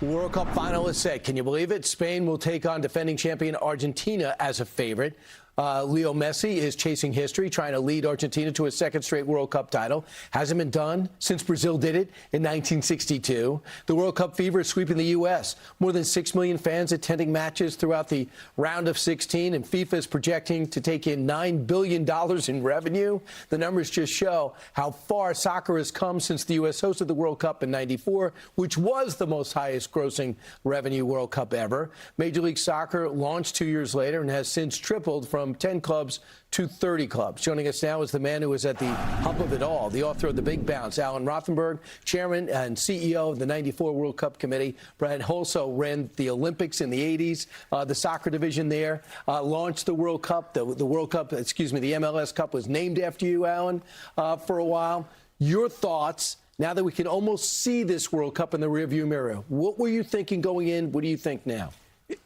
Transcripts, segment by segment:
World Cup final is set. Can you believe it? Spain will take on defending champion Argentina as a favorite. Leo Messi is chasing history, trying to lead Argentina to a second straight World Cup title. Hasn't been done since Brazil did it in 1962. The World Cup fever is sweeping the U.S. More than 6 million fans attending matches throughout the round of 16, and FIFA is projecting to take in $9 billion in revenue. The numbers just show how far soccer has come since the U.S. hosted the World Cup in '94, which was the most highest grossing revenue World Cup ever. Major League Soccer launched 2 years later and has since tripled from 10 clubs to 30 clubs. Joining us now is the man who was at the hump of it all, the author of The Big Bounce, Alan Rothenberg, chairman and CEO of the '94 World Cup Committee. Brad also ran the Olympics in the '80s, the soccer division there, launched the World Cup. The World Cup, excuse me, the MLS Cup was named after you, Alan, for a while. Your thoughts, now that we can almost see this World Cup in the rearview mirror. What were you thinking going in? What do you think now?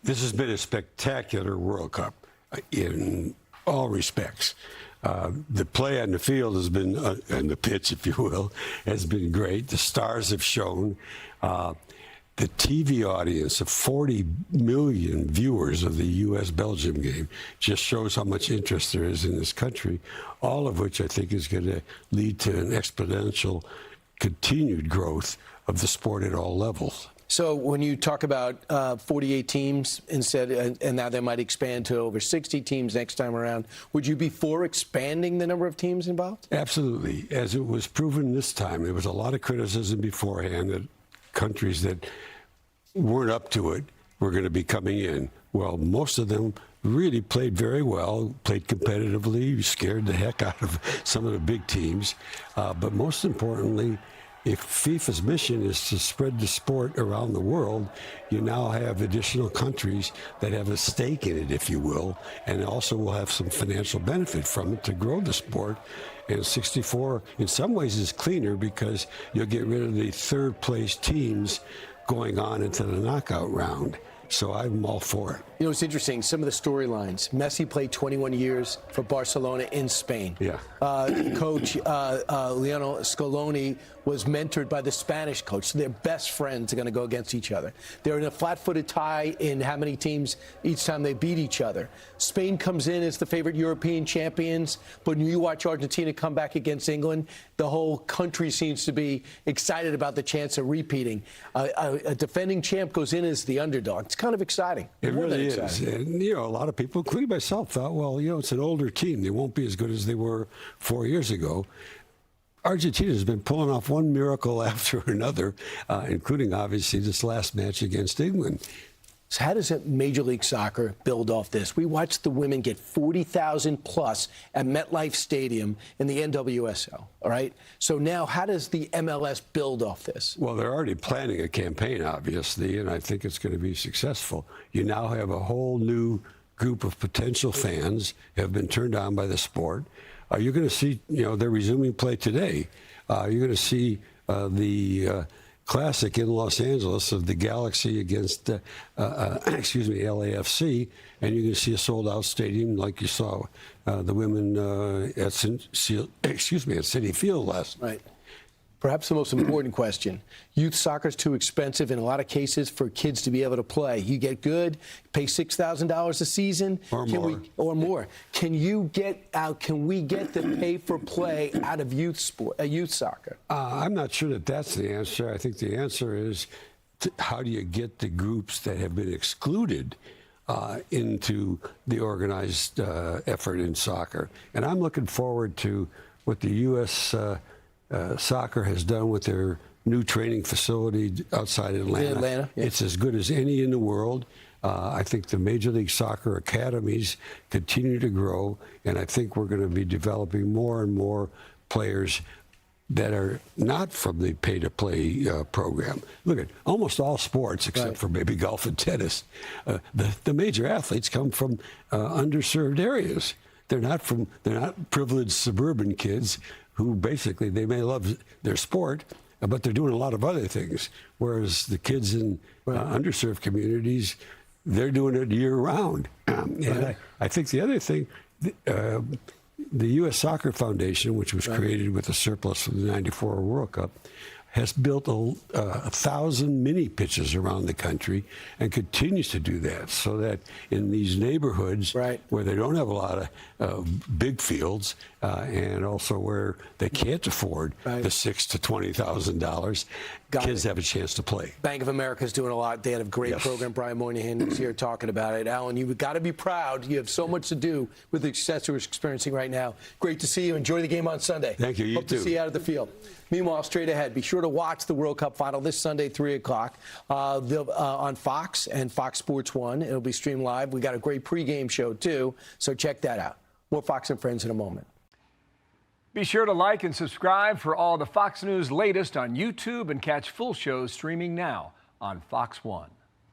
This has been a spectacular World Cup in all respects. The play on the field has been, and the pitch, if you will, has been great. The stars have shown. The TV audience of 40 million viewers of the U.S.-Belgium game just shows how much interest there is in this country, all of which I think is going to lead to an exponential continued growth of the sport at all levels. So when you talk about 48 teams instead, and now they might expand to over 60 teams next time around, would you be for expanding the number of teams involved? Absolutely. As it was proven this time, there was a lot of criticism beforehand that countries that weren't up to it were going to be coming in. Well, most of them really played very well, played competitively, scared the heck out of some of the big teams. But most importantly, if FIFA's mission is to spread the sport around the world, you now have additional countries that have a stake in it, if you will, and also will have some financial benefit from it to grow the sport. And 64, in some ways, is cleaner because you'll get rid of the third-place teams going on into the knockout round. So I'm all for it. You know, it's interesting, some of the storylines. Messi played 21 years for Barcelona in Spain. Yeah. Coach Lionel Scaloni was mentored by the Spanish coach. So they're best friends. Are going to go against each other. They're in a flat-footed tie in how many teams each time they beat each other. Spain comes in as the favorite European champions, but when you watch Argentina come back against England, the whole country seems to be excited about the chance of repeating. A defending champ goes in as the underdog. It's kind of exciting. It really is. And, you know, a lot of people, including myself, thought, well, you know, it's an older team. They won't be as good as they were 4 years ago. Argentina has been pulling off one miracle after another, including, obviously, this last match against England. So how does Major League Soccer build off this? We watched the women get 40,000 plus at MetLife Stadium in the NWSL, all right? So now how does the MLS build off this? Well, they're already planning a campaign, obviously, and I think it's going to be successful. You now have a whole new group of potential fans who have been turned on by the sport. You're going to see, you know, they're resuming play today. You're going to see the Classic in Los Angeles of the Galaxy against, LAFC, and you're going to see a sold-out stadium like you saw the women at Citi Field last night. Right. Perhaps the most important question. Youth soccer is too expensive in a lot of cases for kids to be able to play. You get good, pay $6,000 a season. Or more. Can we get the pay for play out of youth soccer? I'm not sure that that's the answer. I think the answer is how do you get the groups that have been excluded into the organized effort in soccer? And I'm looking forward to what the U.S. Soccer has done with their new training facility outside Atlanta. Yeah. It's as good as any in the world. I think the Major League Soccer academies continue to grow, and I think we're going to be developing more and more players that are not from the pay-to-play program. Look at almost all sports, except for maybe golf and tennis. The major athletes come from underserved areas. They're not privileged suburban kids who basically, they may love their sport, but they're doing a lot of other things. Whereas the kids in underserved communities, they're doing it year-round. And I think the other thing, the U.S. Soccer Foundation, which was created with a surplus from the '94 World Cup, has built 1,000 mini pitches around the country and continues to do that, so that in these neighborhoods where they don't have a lot of big fields and also where they can't afford the $6,000 to $20,000, kids have a chance to play. Bank of America is doing a lot. They had a great program. Brian Moynihan is here talking about it. Alan, you've got to be proud. You have so much to do with the success we're experiencing right now. Great to see you. Enjoy the game on Sunday. Thank you. You Hope too. to see you out of the field. Meanwhile, straight ahead, be sure to watch the World Cup final this Sunday, 3 o'clock on Fox and Fox Sports 1. It'll be streamed live. We got a great pregame show, too, so check that out. More Fox and Friends in a moment. Be sure to like and subscribe for all the Fox News latest on YouTube and catch full shows streaming now on Fox 1.